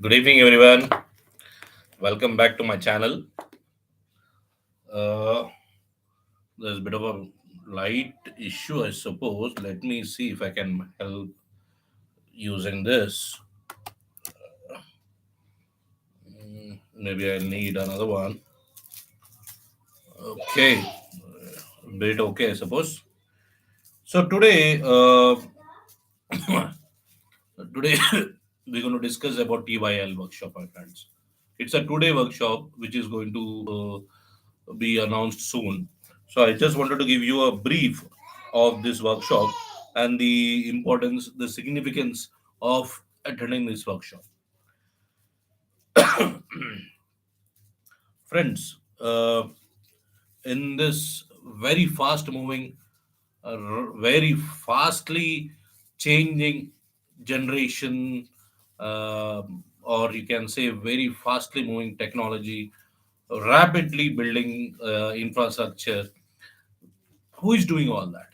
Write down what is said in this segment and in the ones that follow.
Good evening, everyone. Welcome back to my channel. Uh, there's a bit of a light issue, I suppose. Let me see if I can help using this. Maybe I need another one. Okay, bit okay, I suppose. So today we're going to discuss about TYL workshop, my friends. It's a two-day workshop which is going to be announced soon. So I just wanted to give you a brief of this workshop and the importance, the significance of attending this workshop. Friends, in this very fast moving, very fastly changing generation, or you can say very fastly moving technology, rapidly building infrastructure, who is doing all that?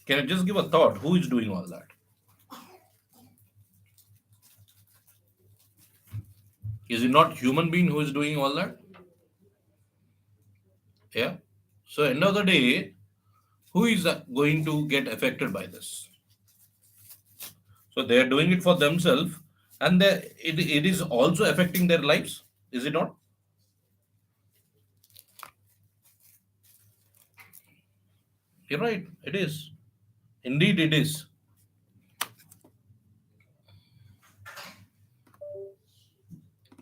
Can I just give a thought? Who is doing all that? Is it not human being who is doing all that? Yeah. So end of the day, who is going to get affected by this? So they are doing it for themselves, and it is also affecting their lives. Is it not? You're right. It is. Indeed, it is.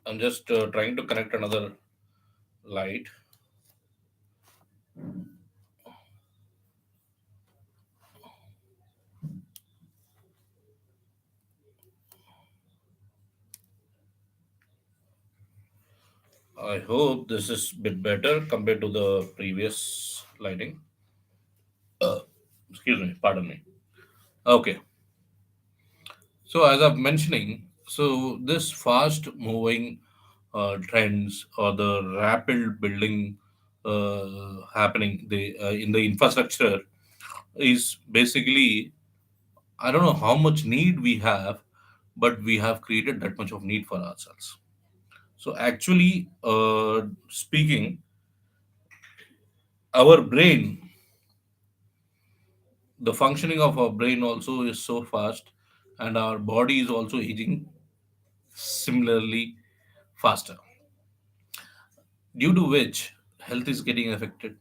I'm just trying to connect another light. I hope this is a bit better compared to the previous lighting. Excuse me. Pardon me. Okay. So as I'm mentioning, so this fast moving trends or the rapid building happening in the infrastructure is basically, I don't know how much need we have, but we have created that much of need for ourselves. So actually, speaking, our brain, the functioning of our brain also is so fast, and our body is also aging similarly faster, due to which health is getting affected.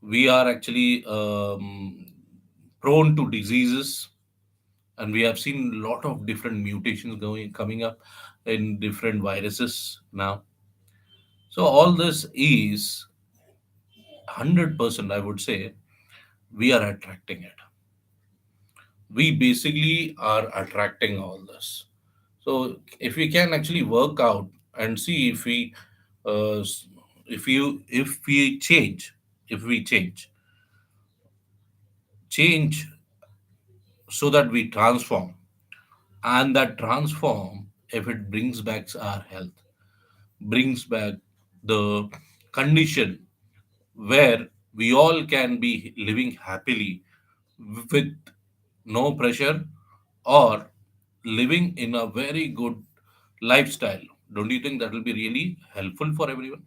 We are actually prone to diseases, and we have seen a lot of different mutations going coming up in different viruses now. So all this is 100%, I would say, we are attracting it. We basically are attracting all this. So if we can actually work out and see if we s- if we change, if we change so that we transform, and that transform, if it brings back our health, brings back the condition where we all can be living happily with no pressure, or living in a very good lifestyle. Don't you think that will be really helpful for everyone?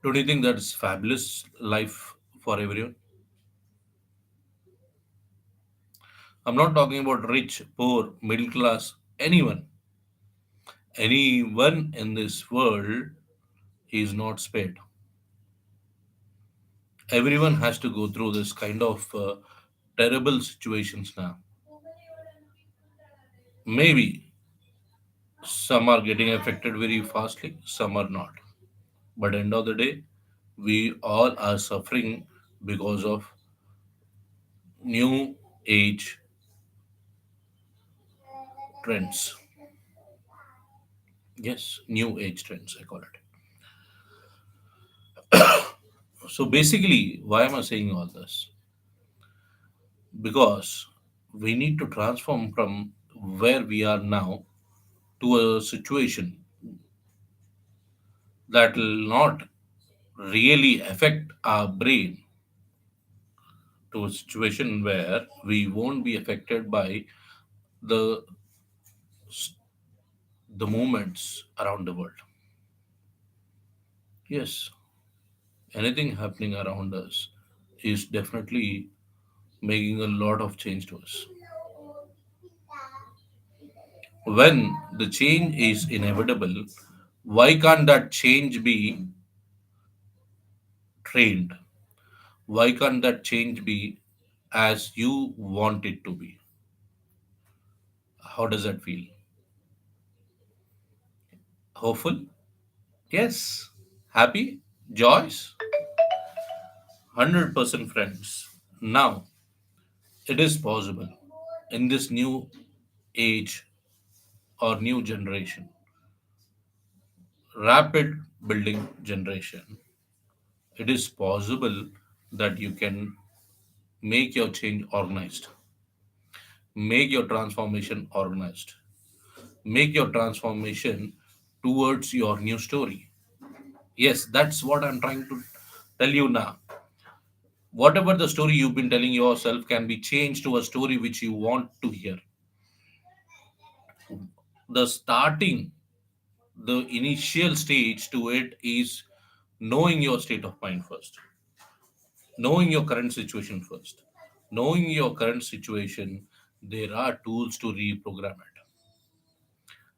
Don't you think that's fabulous life for everyone? I'm not talking about rich, poor, middle class, anyone. Anyone in this world is not spared. Everyone has to go through this kind of terrible situations now. Maybe some are getting affected very fastly, some are not. But end of the day, we all are suffering because of new age trends. Yes, new age trends, I call it. So basically, why am I saying all this? Because we need to transform from where we are now to a situation that will not really affect our brain, to a situation where we won't be affected by the the movements around the world. Yes, anything happening around us is definitely making a lot of change to us. When the change is inevitable, why can't that change be trained? Why can't that change be as you want it to be? How does that feel? Hopeful? Yes. Happy? Joyous? 100% friends. Now, it is possible in this new age or new generation, rapid building generation, it is possible that you can make your change organized, make your transformation organized, make your transformation towards your new story. Yes, that's what I'm trying to tell you now. Whatever the story you've been telling yourself can be changed to a story which you want to hear. The starting, the initial stage to it is knowing your state of mind first, knowing your current situation first. Knowing your current situation, there are tools to reprogram it.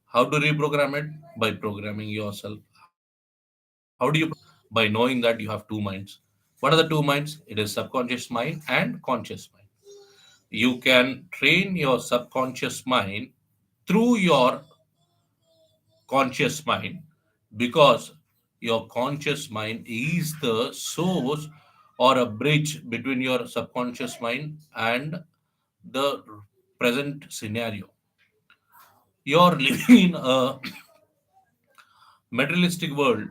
How to reprogram it? By programming yourself. How do you program it? By knowing that you have two minds. What are the two minds? It is subconscious mind and conscious mind. You can train your subconscious mind through your conscious mind, because your conscious mind is the source or a bridge between your subconscious mind and the present scenario. You're living in a materialistic world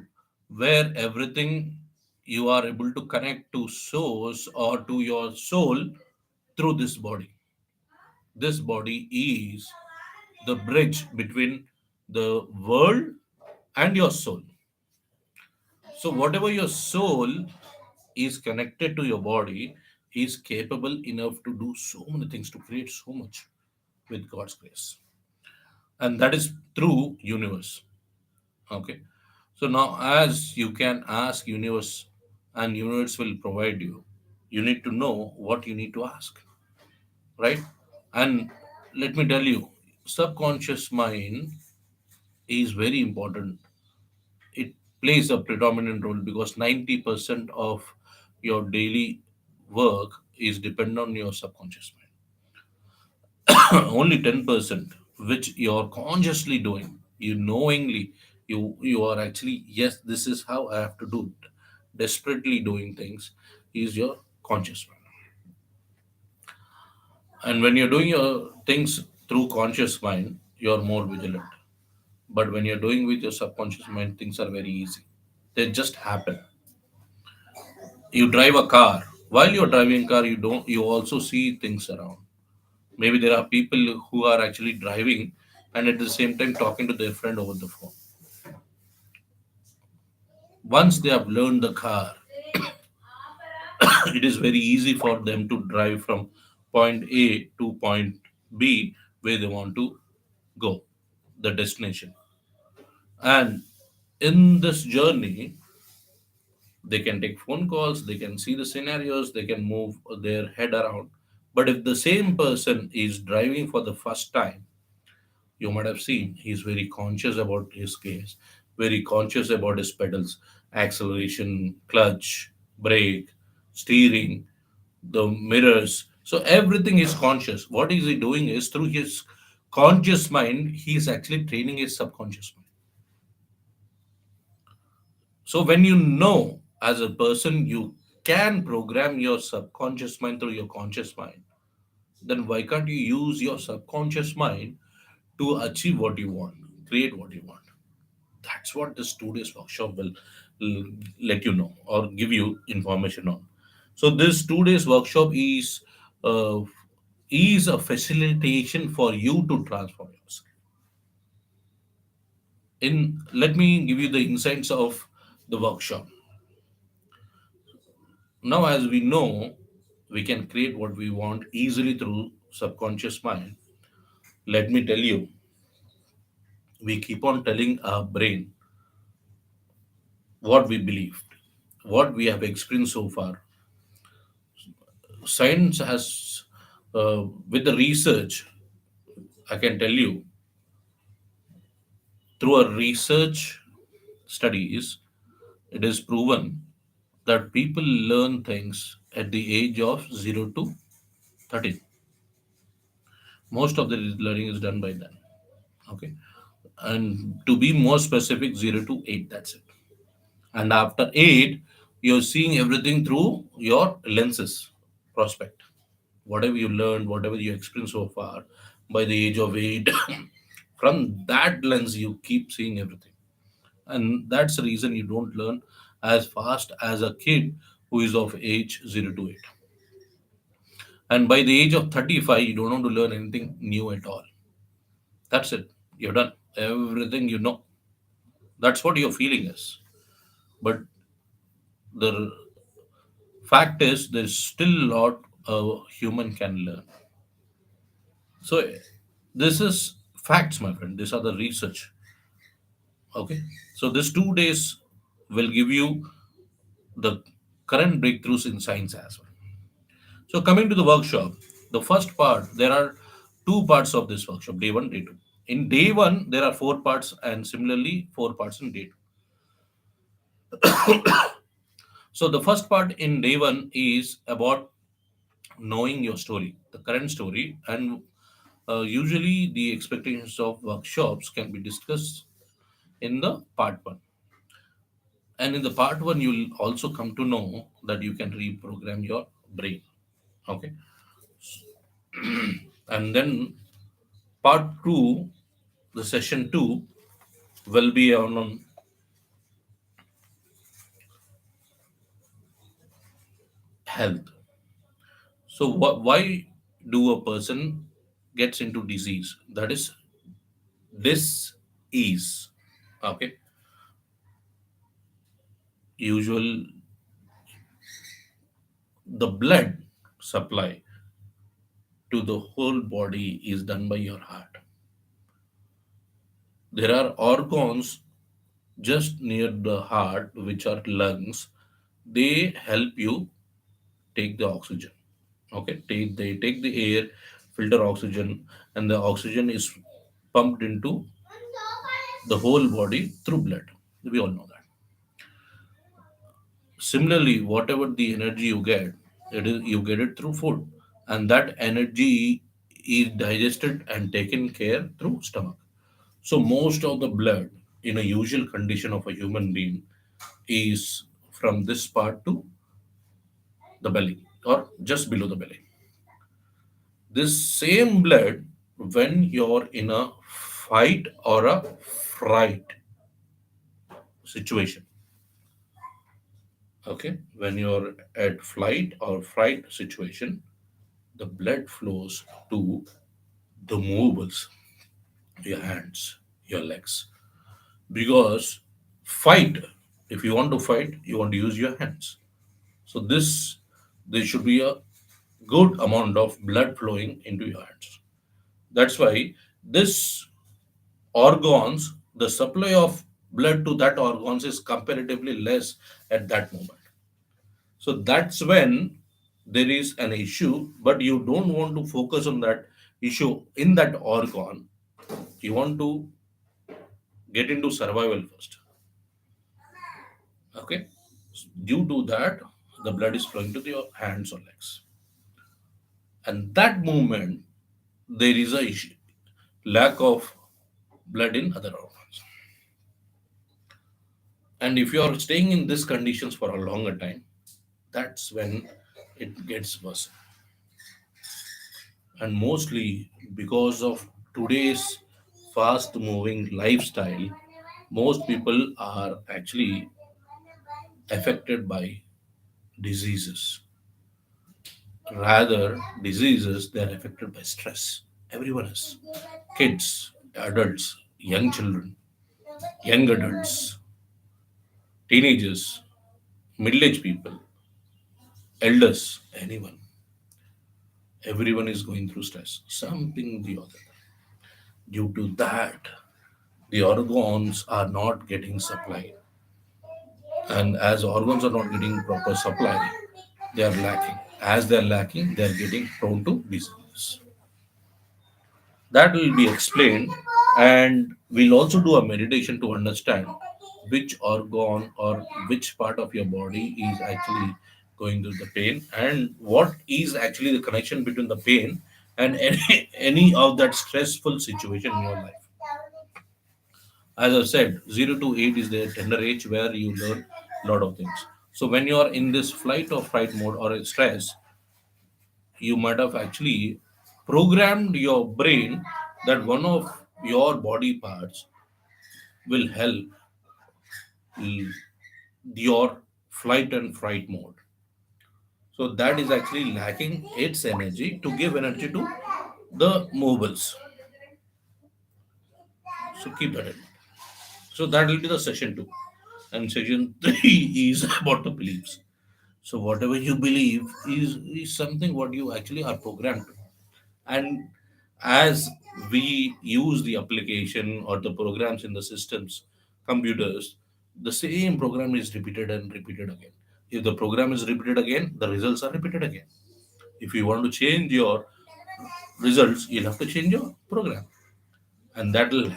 where everything you are able to connect to source or to your soul through this body. This body is the bridge between the world and your soul. So, whatever your soul is connected to your body is capable enough to do so many things, to create so much with God's grace. And that is through universe. Okay. So now as you can ask universe and universe will provide you, you need to know what you need to ask, right? And let me tell you, subconscious mind is very important. It plays a predominant role because 90% of your daily work is dependent on your subconscious mind. Only 10% which you're consciously doing, you knowingly, you are actually, yes, this is how I have to do it, desperately doing things, is your conscious mind. And when you're doing your things through conscious mind, you're more vigilant. But when you're doing with your subconscious mind, things are very easy, they just happen. You drive a car, while you're driving car, you also see things around. Maybe there are people who are actually driving and at the same time talking to their friend over the phone. Once they have learned the car, it is very easy for them to drive from point A to point B where they want to go, the destination. And in this journey, they can take phone calls, they can see the scenarios, they can move their head around. But if the same person is driving for the first time, you might have seen he's very conscious about his case, very conscious about his pedals, acceleration, clutch, brake, steering, the mirrors. So everything is conscious. What is he doing is through his conscious mind, he is actually training his subconscious mind. So when you know as a person you can program your subconscious mind through your conscious mind, then why can't you use your subconscious mind to achieve what you want, create what you want? That's what this 2 days workshop will let you know or give you information on. So this 2 days workshop uh, is a facilitation for you to transform yourself. In let me give you the insights of the workshop. Now, as we know, we can create what we want easily through subconscious mind. Let me tell you, we keep on telling our brain what we believed, what we have experienced so far. Science has, with the research, I can tell you, through a research studies, it is proven that people learn things at the age of 0 to 13. Most of the learning is done by then. Okay. And to be more specific, 0 to 8, that's it. And after 8, you're seeing everything through your lenses prospect. Whatever you learned, whatever you experienced so far, by the age of 8, from that lens, you keep seeing everything. And that's the reason you don't learn as fast as a kid who is of age 0 to 8. And by the age of 35, you don't want to learn anything new at all. That's it. You're done. Everything you know. That's what your feeling is. But the fact is, there's still a lot a human can learn. So, this is facts, my friend. These are the research. Okay. So, this 2 days will give you the current breakthroughs in science as well. So, coming to the workshop, the first part, there are two parts of this workshop, day one, day two. In day one, there are four parts, and similarly, four parts in day two. So, the first part in day one is about knowing your story, the current story, and usually the expectations of workshops can be discussed in the part one. And in the part one, you'll also come to know that you can reprogram your brain. Okay. And then part two, the session two, will be on health. So, why do a person gets into disease? That is dis-ease. Okay. Usual, the blood supply to the whole body is done by your heart. There are organs just near the heart, which are lungs. They help you take the oxygen. Okay, they take the air, filter oxygen, and the oxygen is pumped into the whole body through blood. We all know that. Similarly, whatever the energy you get, it is you get it through food, and that energy is digested and taken care through stomach. So most of the blood in a usual condition of a human being is from this part to the belly or just below the belly. This same blood, when you're in a fight or a fright situation, okay, when you're at flight or fright situation, the blood flows to the movables, your hands, your legs. Because fight, if you want to fight, you want to use your hands. So there should be a good amount of blood flowing into your hands. That's why this organs, the supply of blood to that organs is comparatively less at that moment. So that's when there is an issue, but you don't want to focus on that issue in that organ. You want to get into survival first. Okay. Due to that, the blood is flowing to your hands or legs. And that movement, there is a issue, lack of blood in other organs. And if you are staying in these conditions for a longer time, that's when it gets worse. And mostly because of today's fast moving lifestyle, most people are actually affected by diseases. Rather, diseases, they are affected by stress. Everyone is. Kids, adults, young children, young adults, teenagers, middle aged people, elders, anyone. Everyone is going through stress, something or the other. Due to that, the organs are not getting supplied, and as organs are not getting proper supply, they are lacking. As they are lacking, they are getting prone to disease. That will be explained, and we'll also do a meditation to understand which organ or which part of your body is actually going through the pain, and what is actually the connection between the pain and any of that stressful situation in your life. As I said, 0 to 8 is the tender age where you learn a lot of things. So when you are in this flight or fight mode or in stress, you might have actually programmed your brain that one of your body parts will help your flight and fright mode. So that is actually lacking its energy to give energy to the mobiles. So keep that in mind. So that will be the session two. And session three is about the beliefs. So whatever you believe is something what you actually are programmed to. And as we use the application or the programs in the systems, computers, the same program is repeated and repeated again. If the program is repeated again, the results are repeated again. If you want to change your results, you'll have to change your program. And that will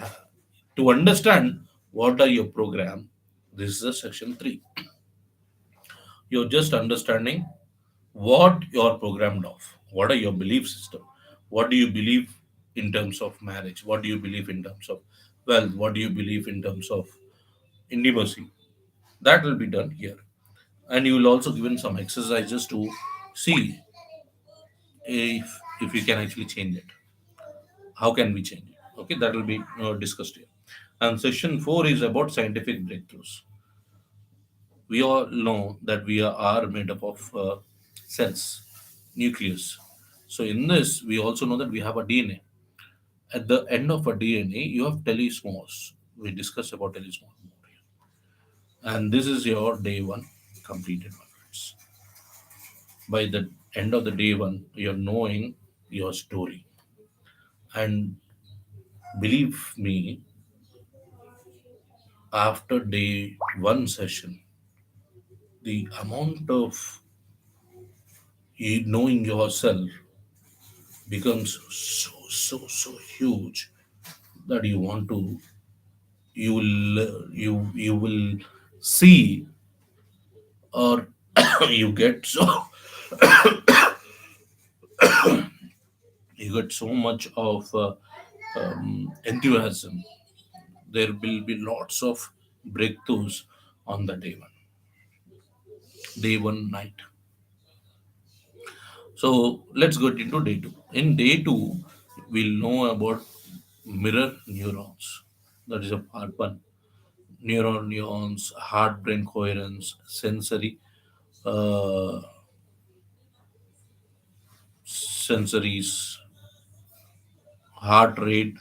to understand what are your program, this is the section 3. You're just understanding what you're programmed of. What are your belief system? What do you believe in terms of marriage? What do you believe in terms of wealth? What do you believe in terms of intimacy? That will be done here. And you will also given some exercises to see if you can actually change it. How can we change it? Okay, that will be discussed here. And session 4 is about scientific breakthroughs. We all know that are made up of cells, nucleus. So in this, we also know that we have a DNA. At the end of a DNA, you have telomeres. We discussed about telomeres more here. And this is your day one completed, my friends. By the end of the day one, you're knowing your story. And believe me, after day one session, the amount of knowing yourself becomes so huge that you will see, or you get you get so much of enthusiasm. There will be lots of breakthroughs on the day one night. So let's get into day two. In day two, we'll know about mirror neurons. That is a part one. Neuron neurons, heart brain coherence, sensory uh, sensories, heart rate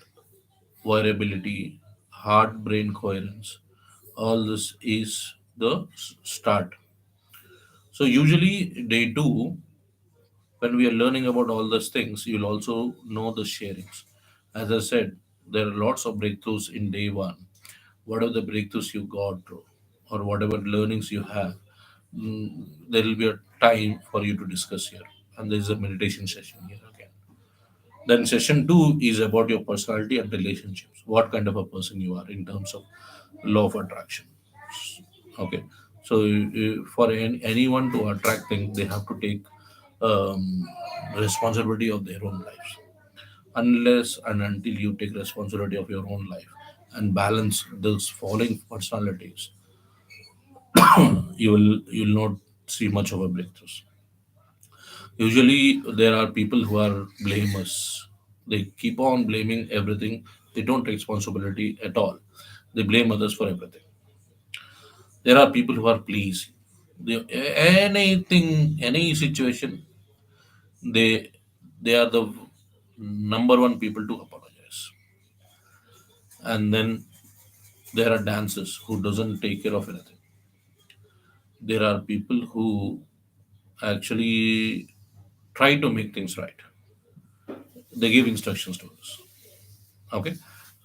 variability, heart brain coherence. All this is the start. So usually day two, when we are learning about all these things, you'll also know the sharings. As I said, there are lots of breakthroughs in day one. Whatever the breakthroughs you got through, or whatever learnings you have, there will be a time for you to discuss here. And there is a meditation session here again. Then session two is about your personality and relationships. What kind of a person you are in terms of law of attraction. Okay. So for anyone to attract things, they have to take responsibility of their own lives. Unless and until you take responsibility of your own life and balance those following personalities, you will not see much of a breakthroughs. Usually, there are people who are blamers. They keep on blaming everything. They don't take responsibility at all. They blame others for everything. There are people who are pleased. Anything, any situation, they they are the number one people to apologize. And then there are dancers who doesn't take care of anything. There are people who actually try to make things right. They give instructions to us. Okay,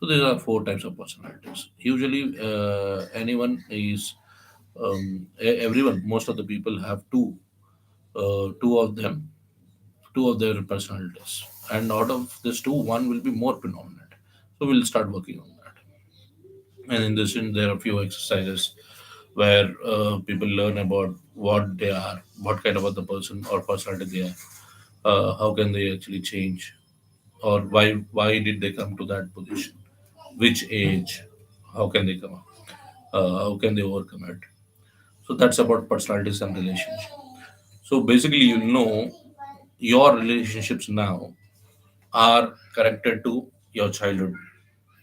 so there are four types of personalities. Usually, anyone is everyone. Most of the people have two of them, two of their personalities, and out of this two, one will be more predominant. So we'll start working on that. And in this, there are a few exercises where people learn about what they are, what kind of other person or personality they are, how can they actually change, or why did they come to that position, which age, how can they come up, how can they overcome it. So that's about personalities and relationship. So basically, your relationships now are connected to your childhood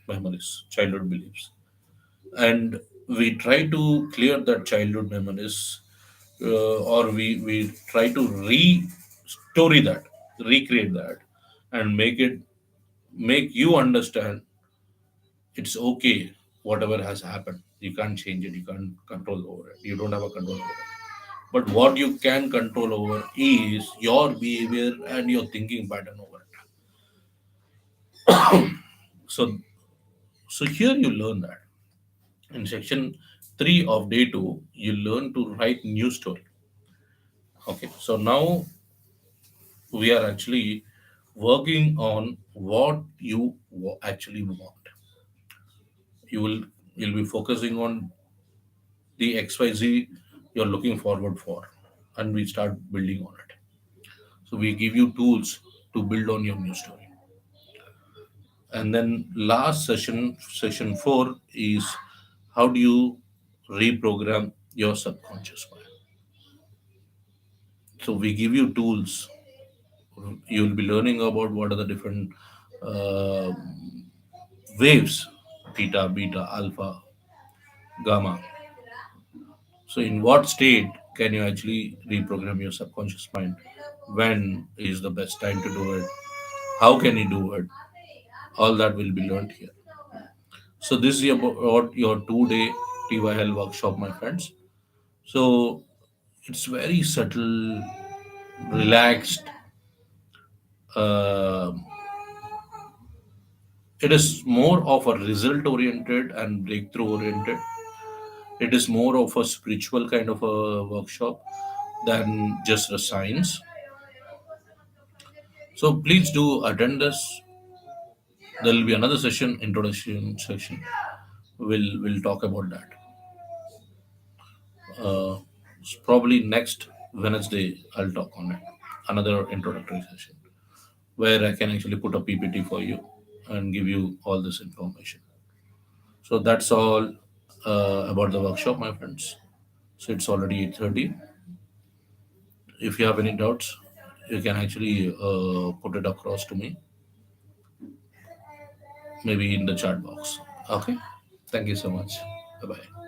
memories, childhood beliefs, and we try to clear that childhood memories, or we try to re-story that, recreate that, and make you understand it's okay whatever has happened. You can't change it, you can't control over it, you don't have a control over it. But what you can control over is your behavior and your thinking pattern over it. So here you learn that in section 3 of day 2 you learn to write new story. Okay, so now we are actually working on what you actually want. You'll be focusing on the XYZ you're looking forward for, and we start building on it. So we give you tools to build on your new story. And then last session, session 4, is how do you reprogram your subconscious mind. So we give you tools. You'll be learning about what are the different uh, waves: theta, beta, alpha, gamma. So in what state can you actually reprogram your subconscious mind? When is the best time to do it? How can you do it? All that will be learned here. So this is about your 2 day TYL workshop, my friends. So it's very subtle, relaxed. Uh, it is more of a result oriented and breakthrough oriented. It is more of a spiritual kind of a workshop than just a science. So please do attend this. There will be another session, introduction section. We'll talk about that. Uh, Probably next Wednesday I'll talk on it. Another introductory session where I can actually put a PPT for you and give you all this information. So that's all about the workshop, my friends. So it's already 8:30. If you have any doubts, you can actually put it across to me, maybe in the chat box. Okay. Thank you so much. Bye bye.